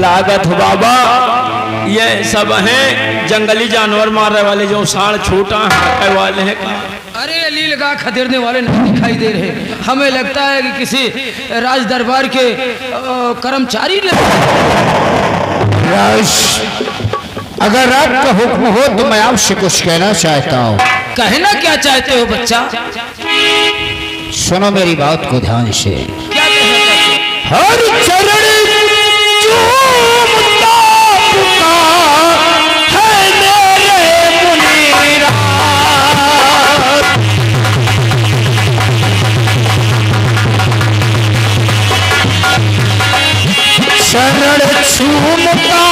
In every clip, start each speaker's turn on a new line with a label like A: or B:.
A: लागत हो बाबा। ये सब हैं जंगली जानवर मारने वाले, जो साढ़ छोटा हाथे वाले हैं।
B: अरे अली लगा खदेड़ने वाले नहीं दिखाई दे रहे। हमें लगता है कि किसी राज दरबार के कर्मचारी ने।
C: राज, अगर आपका हुक्म हो तो मैं आपसे कुछ कहना चाहता हूँ।
B: कहना क्या चाहते हो बच्चा?
C: सुनो मेरी बात को ध्यान से।
B: क्या कहना चाहते हो?
C: हर चरण चूमता है मेरे मुनीरा, चरण चूमता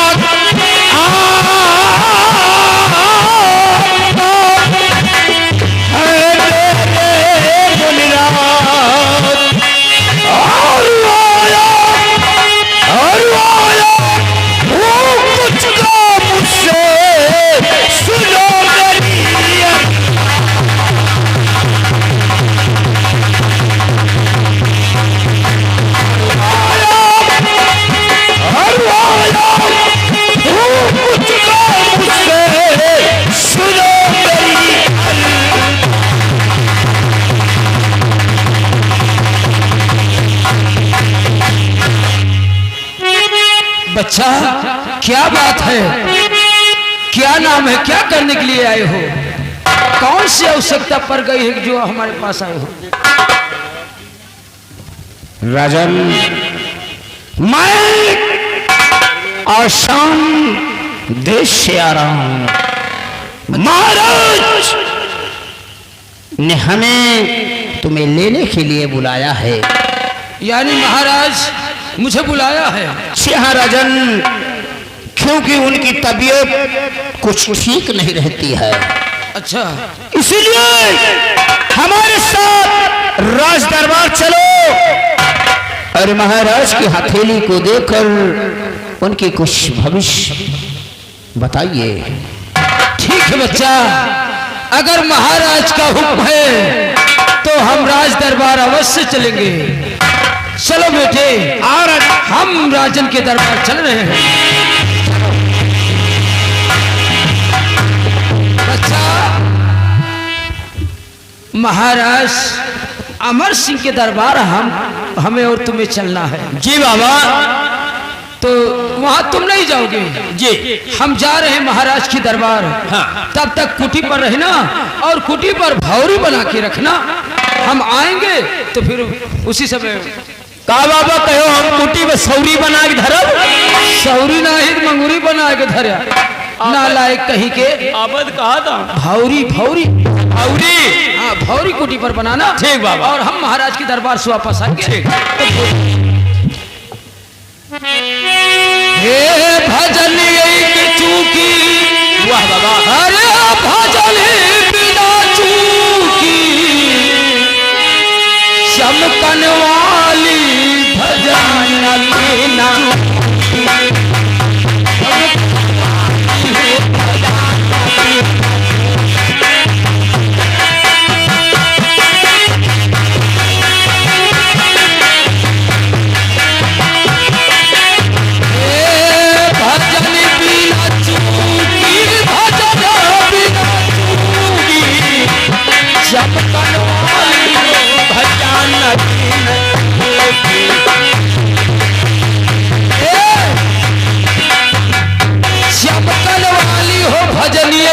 B: बच्चा, क्या बात है? क्या नाम है? क्या करने के लिए आए हो? कौन सी आवश्यकता पड़ गई है जो हमारे पास आए हो?
C: राजन, मैं आसाम देश से आ रहा हूं। महाराज ने हमें तुम्हें लेने के लिए बुलाया है।
B: यानी महाराज मुझे बुलाया है?
C: हाँ राजन, क्योंकि उनकी तबीयत कुछ ठीक नहीं रहती है।
B: अच्छा,
C: इसीलिए हमारे साथ राज दरबार चलो और महाराज की हथेली को देखकर उनकी कुछ भविष्य बताइए।
B: ठीक है बच्चा, अगर महाराज का हुक्म है तो हम राज दरबार अवश्य चलेंगे। चलो बेटे, और हम राजन के दरबार चल रहे हैं। बच्चा, महाराज अमर सिंह के दरबार हमें और तुम्हें चलना है।
A: जी बाबा।
B: तो वहां तुम नहीं जाओगे?
A: जी,
B: हम जा रहे हैं महाराज की दरबार।
A: हाँ।
B: तब तक कुटी पर रहना और कुटी पर भौरी बना के रखना। हम आएंगे तो फिर उसी समय।
A: का बाबा कहो हम कुटी में सौरी बना के धरब?
B: सौरी नहीं, मंगूरी बना के धरा। नालायक कहीं के।
A: आबद कहा था
B: भौरी भौरी
A: भौरी।
B: हाँ, भौरी कुटी पर बनाना।
A: ठीक बाबा।
B: और हम महाराज की दरबार से वापस आएंगे। हे भजन एक चूकी,
A: वाह बाबा।
B: अरे भजन बिना चूकी, चमकन वाली भजन बिना।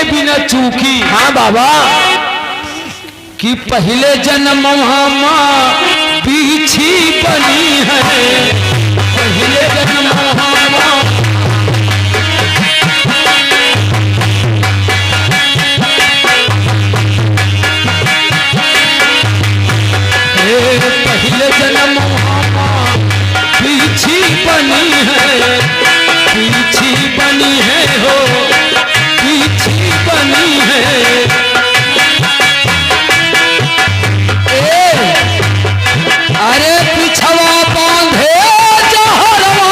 B: बिना चूकी।
A: हाँ बाबा।
B: कि पहले जन्म माँ पीछी बनी है, पहले जन्म माँ। पहले जन्म माँ पीछी बनी है, पीछी बनी है हो, पीछी बनी है। अरे पिछवा बांधे जहरवा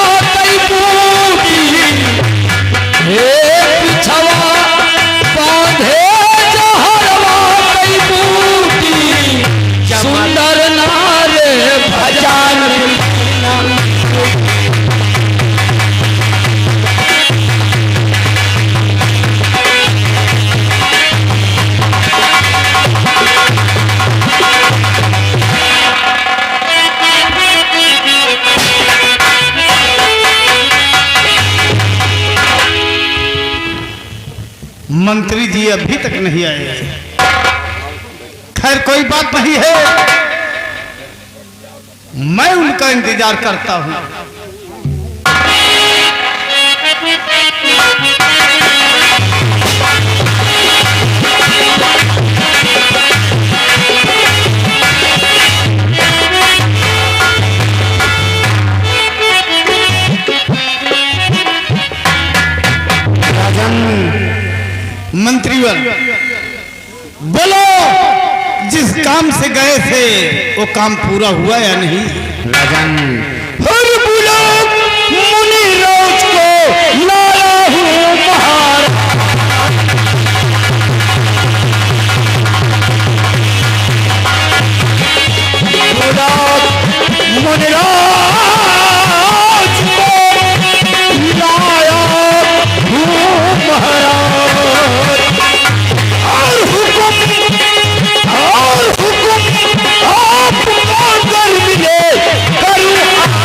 D: मंत्री जी अभी तक नहीं आए। खैर कोई बात नहीं है, मैं उनका इंतजार करता हूं। मंत्रीवर बोलो, जिस काम से गए थे वो काम पूरा हुआ या नहीं?
C: राजन
B: हर बुलाक मुनि राज को लाया हूँ महाराज। बुलाक मुनि राज को लाया हूँ महाराज। और हुक्म आपको कर मिले करूँ आपके।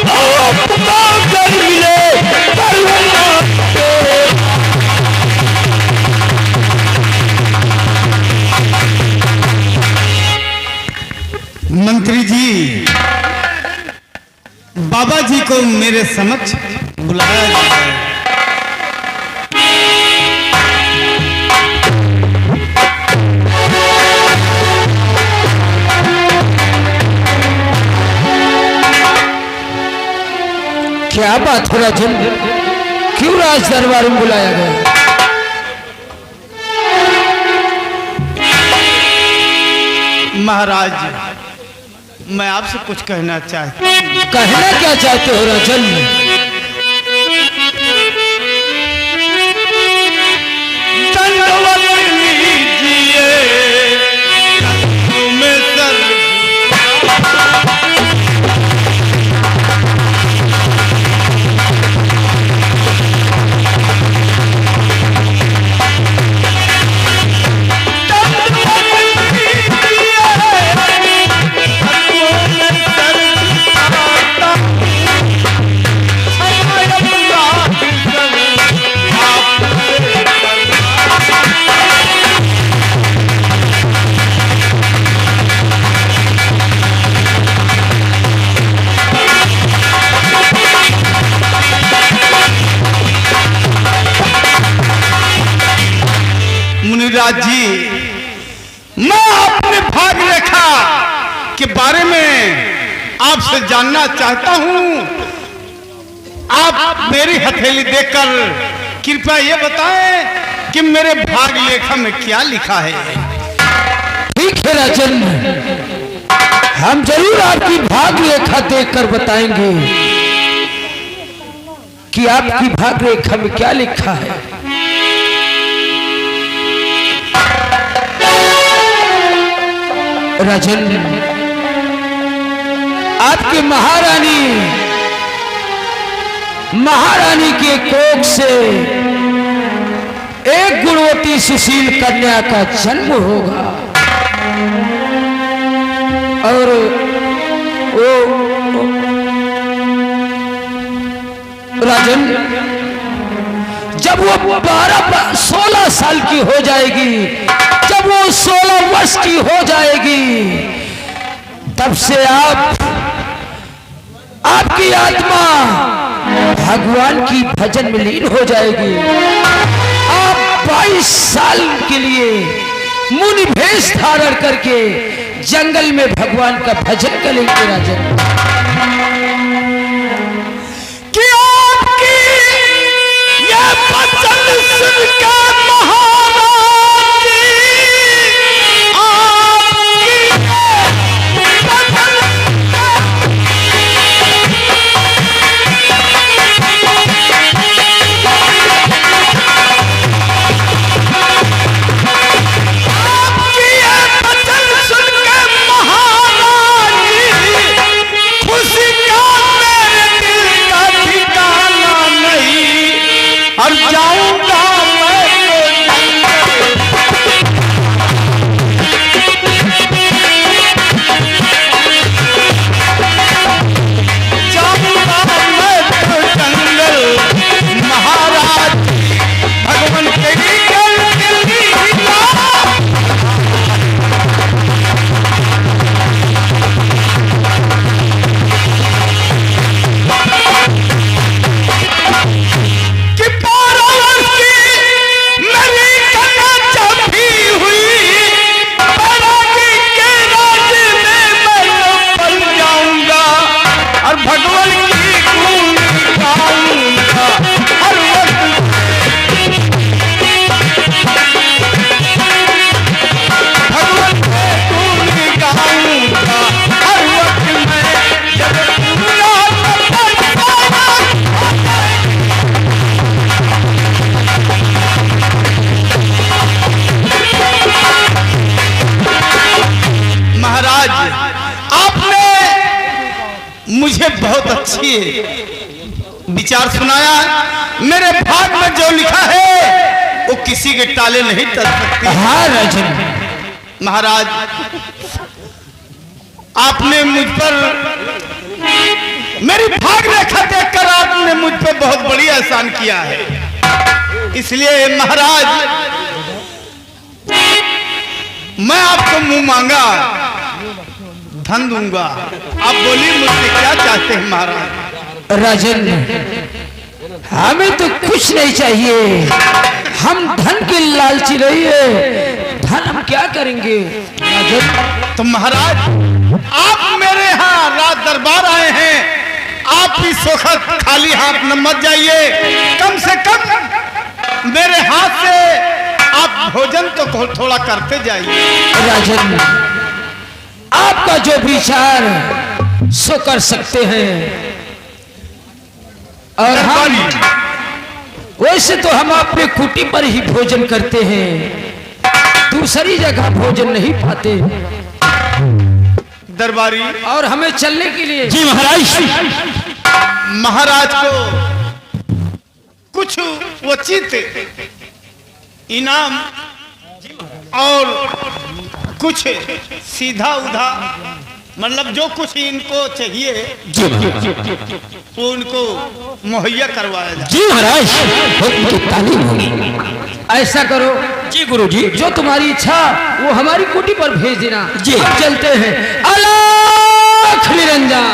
B: आपको कर मिले करूँ आपके।
D: मंत्री जी, बाबा जी को मेरे समक्ष बुलाया जाए।
B: क्या बात है राजन, क्यों राज दरबार में बुलाया गया?
D: महाराज, मैं आपसे कुछ कहना चाहता हूं।
B: कहना क्या चाहते हो राजन?
D: दंडवत लीजिए में सर। मुनिराज जी, मैं अपने भाग रेखा के बारे में आपसे जानना चाहता हूं। आप मेरी हथेली देखकर कृपया ये बताएं कि मेरे भाग लेखा में क्या लिखा है।
B: ठीक है राजन, हम जरूर आपकी भाग रेखा देखकर बताएंगे कि आपकी भाग रेखा में क्या लिखा है। राजन, आपकी महारानी के कोख से एक गुणवती सुशील कन्या का जन्म होगा और वो राजन, जब वो 16 साल की हो जाएगी, जब वो 16 वर्ष की हो जाएगी, तब से आपकी आत्मा भगवान की भजन में लीन हो जाएगी। आप 22 साल के लिए मुनि भेष धारण करके जंगल में भगवान का भजन करेंगे राजन।
D: कि आपकी ये वचन सुनकर और जाऊंगा मैं विचार सुनाया। मेरे भाग में जो लिखा है वो किसी के टाले नहीं कर सकती।
B: हाँ राजन।
D: महाराज, आपने मुझ पर मेरी भाग रेखा देखकर आपने मुझ पर बहुत बड़ी एहसान किया है। इसलिए महाराज, मैं आपको मुंह मांगा धन दूंगा। आप बोलिए मुझसे क्या चाहते हैं महाराज?
B: राजन, हमें तो कुछ नहीं चाहिए, हम धन के लालची नहीं है। धन हम क्या करेंगे राजन?
D: तो महाराज, आप मेरे यहाँ रात दरबार आए हैं, आप भी सोखत खाली हाथ न मत जाइए। कम से कम मेरे हाथ से आप भोजन तो थोड़ा करते जाइए।
B: राजन, आपका जो विचार सो कर सकते हैं, और हम वैसे तो हम अपने कुटी पर ही भोजन करते हैं, दूसरी जगह भोजन नहीं पाते।
D: दरबारी,
B: और हमें चलने के लिए
C: जी महाराज।
D: महाराज को कुछ उचित इनाम और कुछ सीधा उधा, मतलब जो कुछ इनको चाहिए
C: जी महाराज।
D: वो उनको मुहैया करवाया जाए।
C: जी महाराज, हुक्म की तालीम होगी।
B: ऐसा करो
C: जी गुरुजी।
B: जो तुम्हारी इच्छा वो हमारी कुटी पर भेज देना।
C: जी।
B: हम चलते हैं। अलख निरंजन।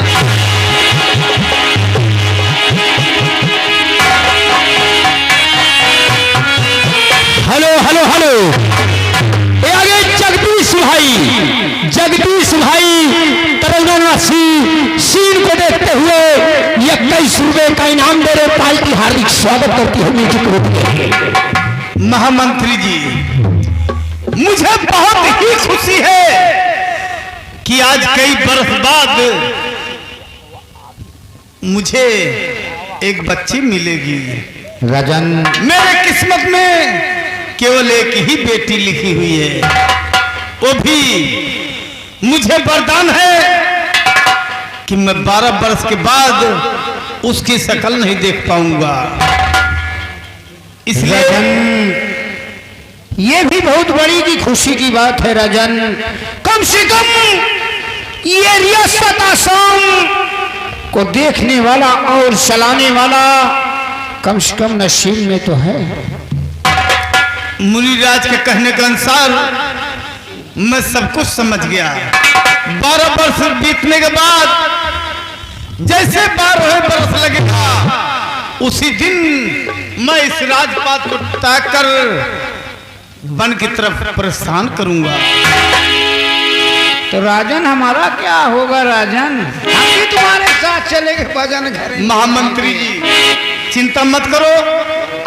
C: हेलो हेलो हेलो, ये आगे जगदीश भाई, जगदीश भाई तरंगनासी सीन को देखते हुए 21 रुपए का इनाम दे रहे पार्टी हार्दिक स्वागत करती है म्यूजिक ग्रुप के।
D: महामंत्री जी, मुझे बहुत ही खुशी है कि आज कई बरस बाद मुझे एक बच्ची मिलेगी।
C: राजन,
D: मेरे किस्मत में केवल एक ही बेटी लिखी हुई है, वो भी मुझे वरदान है कि मैं 12 वर्ष के बाद उसकी शक्ल नहीं देख पाऊंगा। इसलिए
C: ये भी बहुत बड़ी की खुशी की बात है राजन। कम से कम ये रियासत आसाम को देखने वाला और चलाने वाला कम से कम नसीब में तो है।
D: मुनिराज के कहने के अनुसार मैं सब कुछ समझ गया। 12 वर्ष बीतने के बाद जैसे 12वें वर्ष लगेगा, उसी दिन मैं इस राजपाट को त्याग कर वन की तरफ प्रस्थान करूंगा।
B: तो राजन, हमारा क्या होगा राजन? हम भी तुम्हारे साथ चलेंगे भजन घर।
D: महामंत्री जी, चिंता मत करो,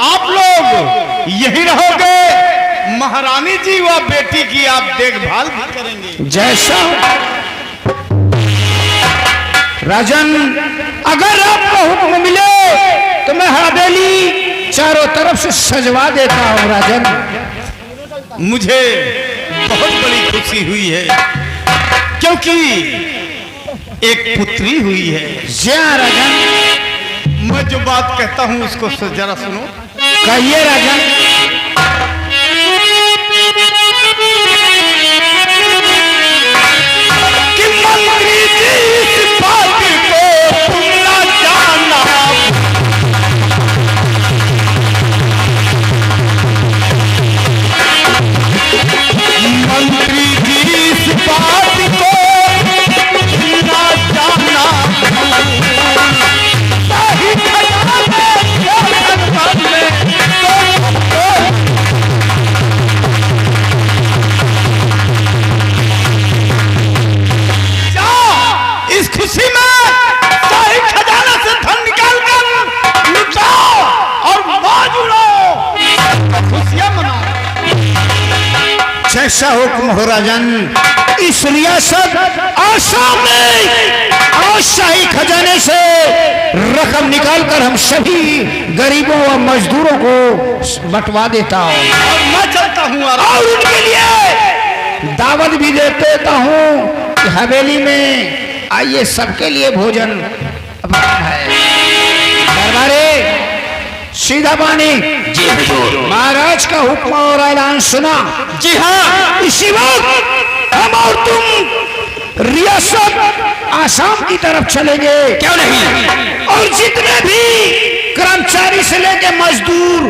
D: आप लोग यही रहोगे। महारानी जी व बेटी की आप देखभाल भी करेंगे।
C: जैसा राजन, अगर आपको हुक्म मिले तो मैं हवेली चारों तरफ से सजवा देता हूँ राजन।
D: मुझे बहुत बड़ी खुशी हुई है क्योंकि एक पुत्री हुई है।
C: जय राजन।
D: मैं जो बात कहता हूँ उसको जरा सुनो।
C: कहिए राजन।
D: कि मंत्री जी इस बात को तुम ना जानना, मंत्री जी इस बात को तुम ना जानना, सही खजाने इस खुशी में शाही खजाना से धन निकाल कर लुटाओ और मौज उड़ाओ, खुशियां मनाओ।
C: जैसा हुक्म हो राजन। इस रियासत आसाम में और शाही खजाने से रकम निकालकर हम सभी गरीबों व मजदूरों को बंटवा देता हूँ
D: और मैं चलता हूँ
C: और उनके लिए दावत भी दे देता हूँ कि हवेली में आइए, सबके लिए भोजन है।
B: अरे सीधा पानी।
C: जी हुजूर।
B: महाराज का हुक्म और ऐलान सुना।
C: जी हाँ।
B: इसी वक्त हम और तुम रियासत आसाम की तरफ चलेंगे।
C: क्यों नहीं?
B: और जितने भी कर्मचारी से लेके मजदूर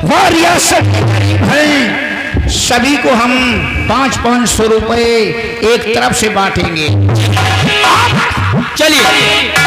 B: वह रियासत के गरीब हैं, सभी को हम 500-500 रुपए एक तरफ से बांटेंगे।
C: चलिए।